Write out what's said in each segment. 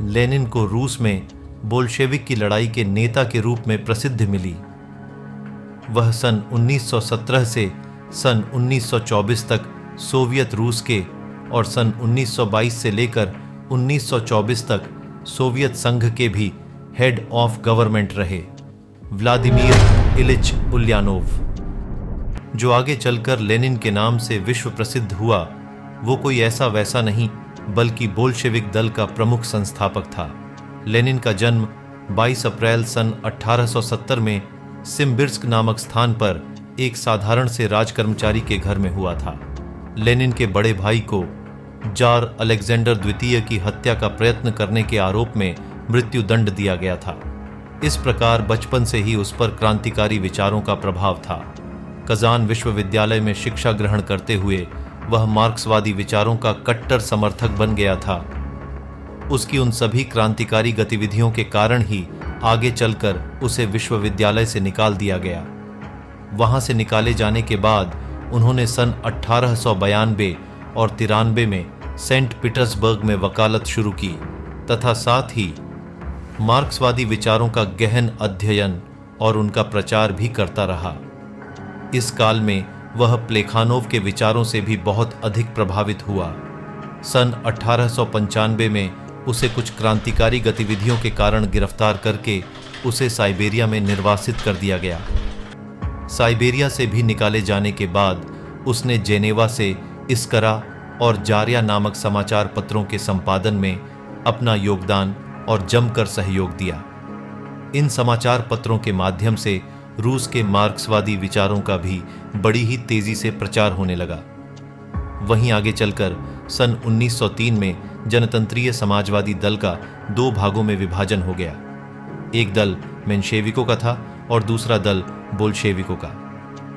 Lenin को रूस में बोल्शेविक की लड़ाई के नेता के रूप में प्रसिद्धि मिली। वह सन 1917 से सन 1924 तक सोवियत रूस के और सन 1922 से लेकर 1924 तक सोवियत संघ के भी हेड ऑफ गवर्नमेंट रहे। व्लादिमीर इलिच उल्यानोव, जो आगे चलकर लेनिन के नाम से विश्व प्रसिद्ध हुआ, वो कोई ऐसा वैसा नहीं बल्कि बोल्शेविक दल का प्रमुख संस्थापक था। लेनिन का जन्म 22 अप्रैल सन 1870 में सिम्बिर्स्क नामक स्थान पर एक साधारण से राजकर्मचारी के घर में हुआ था। लेनिन के बड़े भाई को जार अलेक्जेंडर द्वितीय की हत्या का प्रयत्न करने के आरोप में मृत्यु दंड दिया गया था। इस प्रकार बचपन से ही उस पर क्रांतिकारी विचारों का प्रभाव था। कजान विश्वविद्यालय में शिक्षा ग्रहण करते हुए वह मार्क्सवादी विचारों का कट्टर समर्थक बन गया था। उसकी उन सभी क्रांतिकारी गतिविधियों के कारण ही आगे चलकर उसे विश्वविद्यालय से निकाल दिया गया। वहां से निकाले जाने के बाद उन्होंने सन 1892 और 93 में सेंट पीटर्सबर्ग में वकालत शुरू की तथा साथ ही मार्क्सवादी विचारों का गहन अध्ययन और उनका प्रचार भी करता रहा। इस काल में वह प्लेखानोव के विचारों से भी बहुत अधिक प्रभावित हुआ। सन 1895 में उसे कुछ क्रांतिकारी गतिविधियों के कारण गिरफ्तार करके उसे साइबेरिया में निर्वासित कर दिया गया। साइबेरिया से भी निकाले जाने के बाद उसने जेनेवा से इस्करा और जारिया नामक समाचार पत्रों के संपादन में अपना योगदान और जमकर सहयोग दिया। इन समाचार पत्रों के माध्यम से रूस के मार्क्सवादी विचारों का भी बड़ी ही तेजी से प्रचार होने लगा। वहीं आगे चलकर सन 1903 में जनतंत्रीय समाजवादी दल का 2 भागों में विभाजन हो गया। एक दल मेंशेविकों का था और दूसरा दल बोल्शेविकों का,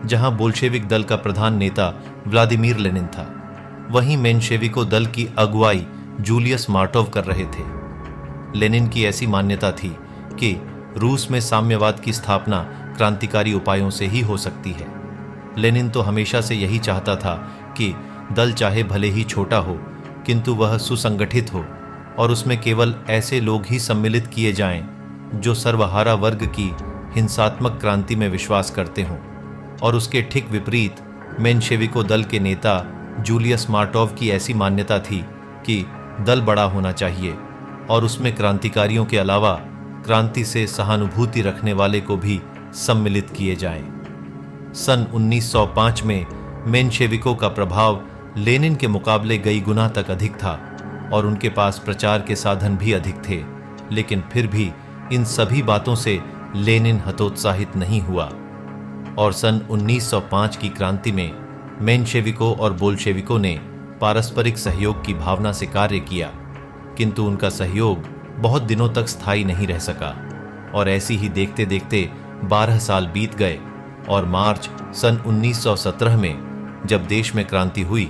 जहां बोल्शेविक दल का प्रधान नेता व्लादिमीर लेनिन था। वहीं मेंशेविकों दल की अगुवाई जूलियस मार्टोव कर रहे थे। लेनिन की ऐसी मान्यता थी कि रूस में साम्यवाद की स्थापना क्रांतिकारी उपायों से ही हो सकती है। लेनिन तो हमेशा से यही चाहता था कि दल चाहे भले ही छोटा हो किंतु वह सुसंगठित हो और उसमें केवल ऐसे लोग ही सम्मिलित किए जाएं जो सर्वहारा वर्ग की हिंसात्मक क्रांति में विश्वास करते हों। और उसके ठीक विपरीत मेंशेविकों दल के नेता जूलियस मार्टोव की ऐसी मान्यता थी कि दल बड़ा होना चाहिए और उसमें क्रांतिकारियों के अलावा क्रांति से सहानुभूति रखने वाले को भी सम्मिलित किए जाएं। सन 1905 में मेंशेविकों का प्रभाव लेनिन के मुकाबले कई गुना तक अधिक था और उनके पास प्रचार के साधन भी अधिक थे, लेकिन फिर भी इन सभी बातों से लेनिन हतोत्साहित नहीं हुआ और सन 1905 की क्रांति में मेंशेविकों और बोल्शेविकों ने पारस्परिक सहयोग की भावना से कार्य किया, किंतु उनका सहयोग बहुत दिनों तक स्थायी नहीं रह सका और ऐसी ही देखते देखते 12 साल बीत गए और मार्च सन 1917 में जब देश में क्रांति हुई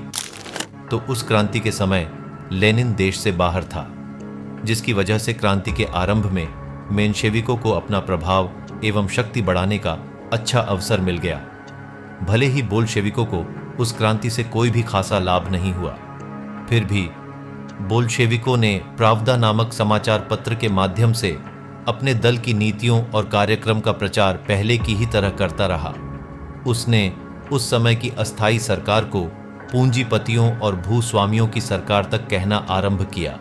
तो उस क्रांति के समय लेनिन देश से बाहर था, जिसकी वजह से क्रांति के आरंभ में मेंशेविकों को अपना प्रभाव एवं शक्ति बढ़ाने का अच्छा अवसर मिल गया। भले ही बोल्शेविकों को उस क्रांति से कोई भी खासा लाभ नहीं हुआ, फिर भी बोल्शेविकों ने प्रावदा नामक समाचार पत्र के माध्यम से अपने दल की नीतियों और कार्यक्रम का प्रचार पहले की ही तरह करता रहा। उसने उस समय की अस्थायी सरकार को पूंजीपतियों और भूस्वामियों की सरकार तक कहना आरंभ किया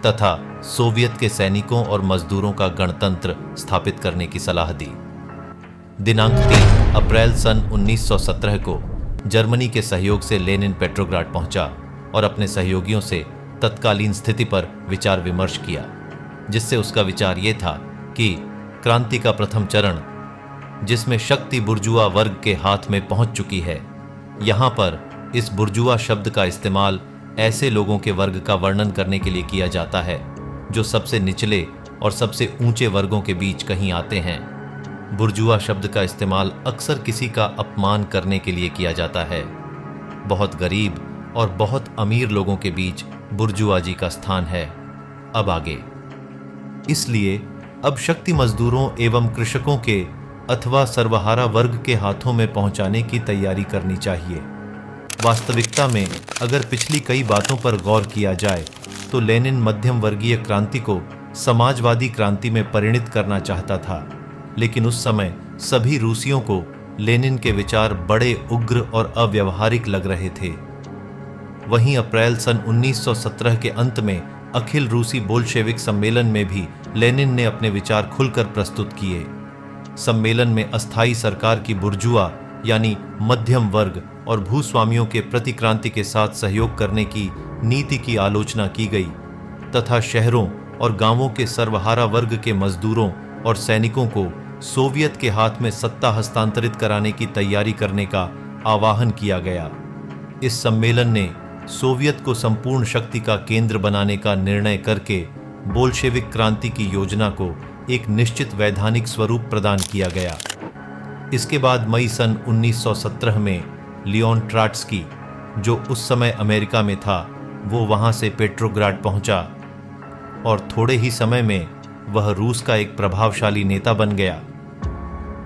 तथा सोवियत के सैनिकों और मजदूरों का गणतंत्र स्थापित करने की सलाह दी। दिनांक 3 अप्रैल सन 1917 को जर्मनी के सहयोग से लेनिन पेट्रोग्राड पहुंचा और अपने सहयोगियों से तत्कालीन स्थिति पर विचार विमर्श किया, जिससे उसका विचार ये था कि क्रांति का प्रथम चरण, जिसमें शक्ति बुर्जुआ वर्ग के हाथ में पहुंच चुकी है, यहां पर इस बुर्जुआ शब्द का इस्तेमाल ऐसे लोगों के वर्ग का वर्णन करने के लिए किया जाता है जो सबसे निचले और सबसे ऊंचे वर्गों के बीच कहीं आते हैं। बुर्जुआ शब्द का इस्तेमाल अक्सर किसी का अपमान करने के लिए किया जाता है। बहुत गरीब और बहुत अमीर लोगों के बीच बुर्जुआजी का स्थान है। अब आगे, इसलिए अब शक्ति मजदूरों एवं कृषकों के अथवा सर्वहारा वर्ग के हाथों में पहुंचाने की तैयारी करनी चाहिए। वास्तविकता में अगर पिछली कई बातों पर गौर किया जाए तो लेनिन मध्यम वर्गीय क्रांति को समाजवादी क्रांति में परिणित करना चाहता था, लेकिन उस समय सभी रूसियों को लेनिन के विचार बड़े उग्र और अव्यावहारिक लग रहे थे। वहीं अप्रैल सन 1917 के अंत में अखिल रूसी बोल्शेविक सम्मेलन में भी लेनिन ने अपने विचार खुलकर प्रस्तुत किए। सम्मेलन में अस्थायी सरकार की बुर्जुआ यानी मध्यम वर्ग और भूस्वामियों के प्रतिक्रांति के साथ सहयोग करने की नीति की आलोचना की गई तथा शहरों और गांवों के सर्वहारा वर्ग के मजदूरों और सैनिकों को सोवियत के हाथ में सत्ता हस्तांतरित कराने की तैयारी करने का आह्वान किया गया। इस सम्मेलन ने सोवियत को संपूर्ण शक्ति का केंद्र बनाने का निर्णय करके बोल्शेविक क्रांति की योजना को एक निश्चित वैधानिक स्वरूप प्रदान किया गया। इसके बाद मई सन 1917 में लियोन ट्राट्स्की, जो उस समय अमेरिका में था, वो वहां से पेट्रोग्राड पहुंचा और थोड़े ही समय में वह रूस का एक प्रभावशाली नेता बन गया।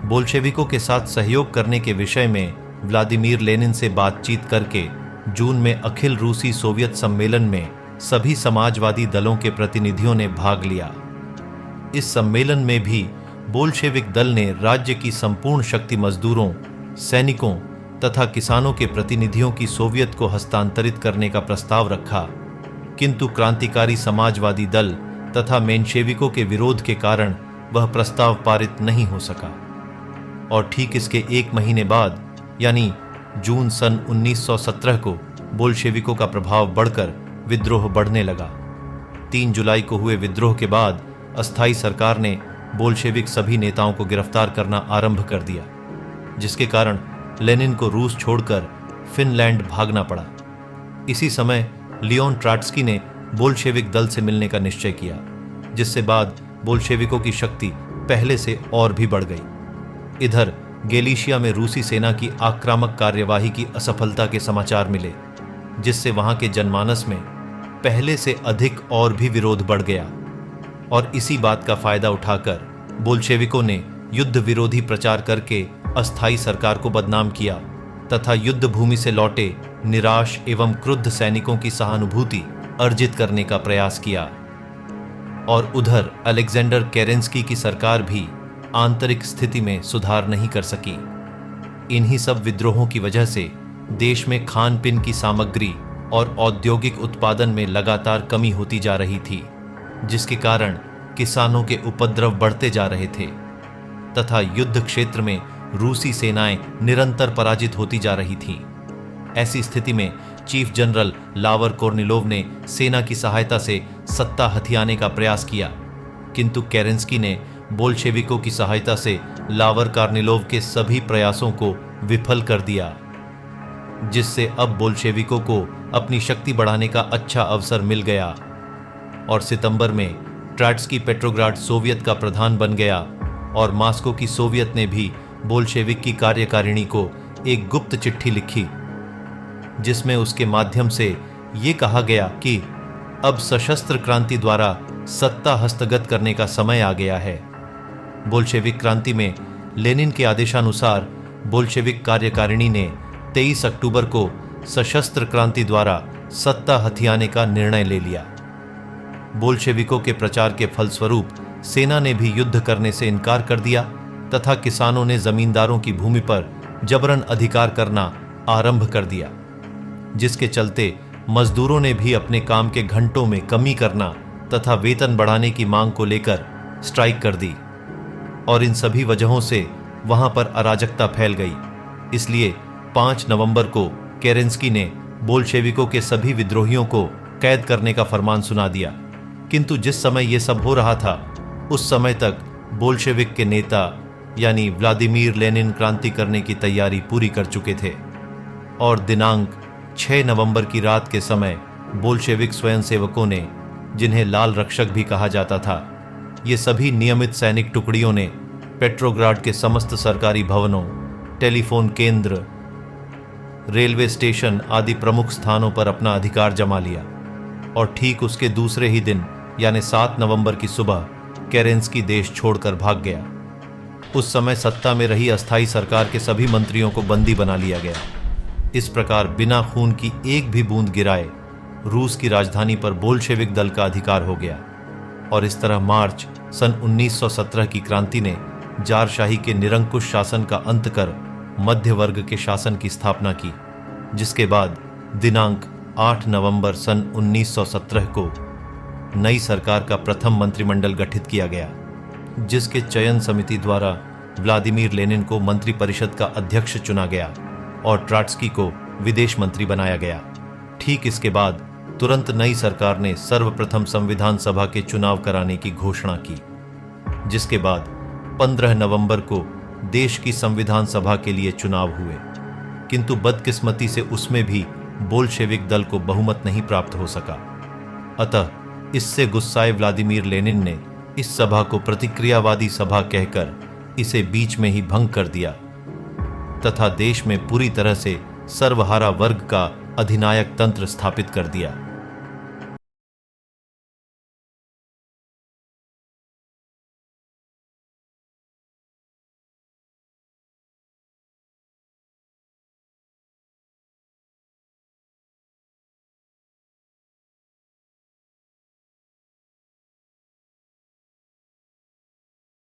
बोल्शेविकों के साथ सहयोग करने के विषय में व्लादिमीर लेनिन से बातचीत करके जून में अखिल रूसी सोवियत सम्मेलन में सभी समाजवादी दलों के प्रतिनिधियों ने भाग लिया। इस सम्मेलन में भी बोल्शेविक दल ने राज्य की संपूर्ण शक्ति मजदूरों, सैनिकों तथा किसानों के प्रतिनिधियों की सोवियत को हस्तांतरित करने का प्रस्ताव रखा, किंतु क्रांतिकारी समाजवादी दल तथा मेंशेविकों के विरोध के कारण वह प्रस्ताव पारित नहीं हो सका। और ठीक इसके एक महीने बाद यानी जून सन 1917 को बोल्शेविकों का प्रभाव बढ़कर विद्रोह बढ़ने लगा। 3 जुलाई को हुए विद्रोह के बाद अस्थायी सरकार ने बोल्शेविक सभी नेताओं को गिरफ्तार करना आरंभ कर दिया, जिसके कारण लेनिन को रूस छोड़कर फिनलैंड भागना पड़ा। इसी समय लियोन ट्राट्स्की ने बोल्शेविक दल से मिलने का निश्चय किया, जिससे बाद बोल्शेविकों की शक्ति पहले से और भी बढ़ गई। इधर गैलिशिया में रूसी सेना की आक्रामक कार्यवाही की असफलता के समाचार मिले, जिससे वहां के जनमानस में पहले से अधिक और भी विरोध बढ़ गया। और इसी बात का फायदा उठाकर बोल्शेविकों ने युद्ध विरोधी प्रचार करके अस्थायी सरकार को बदनाम किया तथा युद्ध भूमि से लौटे निराश एवं क्रुद्ध सैनिकों की सहानुभूति अर्जित करने का प्रयास किया। और उधर अलेक्जेंडर केरेंस्की की सरकार भी आंतरिक स्थिति में सुधार नहीं कर सकी। इन्हीं सब विद्रोहों की वजह से देश में खान पीन की सामग्री और औद्योगिक उत्पादन में लगातार कमी होती जा रही थी, जिसके कारण किसानों के उपद्रव बढ़ते जा रहे थे तथा युद्ध क्षेत्र में रूसी सेनाएं निरंतर पराजित होती जा रही थीं। ऐसी स्थिति में चीफ जनरल लावर कोर्निलोव ने सेना की सहायता से सत्ता हथियाने का प्रयास किया, किंतु केरेंस्की ने बोल्शेविकों की सहायता से लावर कोर्निलोव के सभी प्रयासों को विफल कर दिया, जिससे अब बोल्शेविकों को अपनी शक्ति बढ़ाने का अच्छा अवसर मिल गया। और सितंबर में ट्राट्स्की पेट्रोग्राड सोवियत का प्रधान बन गया और मास्को की सोवियत ने भी बोल्शेविक की कार्यकारिणी को एक गुप्त चिट्ठी लिखी, जिसमें उसके माध्यम से ये कहा गया कि अब सशस्त्र क्रांति द्वारा सत्ता हस्तगत करने का समय आ गया है। बोल्शेविक क्रांति में लेनिन के आदेशानुसार बोल्शेविक कार्यकारिणी ने 23 अक्टूबर को सशस्त्र क्रांति द्वारा सत्ता हथियाने का निर्णय ले लिया। बोल्शेविकों के प्रचार के फलस्वरूप सेना ने भी युद्ध करने से इनकार कर दिया तथा किसानों ने जमींदारों की भूमि पर जबरन अधिकार करना आरंभ कर दिया, जिसके चलते मजदूरों ने भी अपने काम के घंटों में कमी करना तथा वेतन बढ़ाने की मांग को लेकर स्ट्राइक कर दी। और इन सभी वजहों से वहां पर अराजकता फैल गई। इसलिए 5 नवंबर को केरेंस्की ने बोल्शेविकों के सभी विद्रोहियों को कैद करने का फरमान सुना दिया, किंतु जिस समय यह सब हो रहा था उस समय तक बोल्शेविक के नेता यानी व्लादिमीर लेनिन क्रांति करने की तैयारी पूरी कर चुके थे। और दिनांक 6 नवंबर की रात के समय बोल्शेविक स्वयंसेवकों ने, जिन्हें लाल रक्षक भी कहा जाता था, ये सभी नियमित सैनिक टुकड़ियों ने पेट्रोग्राड के समस्त सरकारी भवनों, टेलीफोन केंद्र, रेलवे स्टेशन आदि प्रमुख स्थानों पर अपना अधिकार जमा लिया। और ठीक उसके दूसरे ही दिन यानी 7 नवंबर की सुबह केरेंस्की देश छोड़कर भाग गया। उस समय सत्ता में रही अस्थायी सरकार के सभी मंत्रियों को बंदी बना लिया गया। इस प्रकार बिना खून की एक भी बूंद गिराए रूस की राजधानी पर बोल्शेविक दल का अधिकार हो गया। और इस तरह मार्च सन 1917 की क्रांति ने जारशाही के निरंकुश शासन का अंत कर मध्य वर्ग के शासन की स्थापना की, जिसके बाद दिनांक 8 नवंबर सन 1917 को नई सरकार का प्रथम मंत्रिमंडल गठित किया गया, जिसके चयन समिति द्वारा व्लादिमीर लेनिन को मंत्रिपरिषद का अध्यक्ष चुना गया और ट्रॉट्स्की को विदेश मंत्री बनाया गया। ठीक इसके बाद तुरंत नई सरकार ने सर्वप्रथम संविधान सभा के चुनाव कराने की घोषणा की, जिसके बाद 15 नवंबर को देश की संविधान सभा के लिए चुनाव हुए, किंतु बदकिस्मती से उसमें भी बोल्शेविक दल को बहुमत नहीं प्राप्त हो सका। अतः इससे गुस्साए व्लादिमीर लेनिन ने इस सभा को प्रतिक्रियावादी सभा कहकर इसे बीच में ही भंग कर दिया तथा देश में पूरी तरह से सर्वहारा वर्ग का अधिनायक तंत्र स्थापित कर दिया।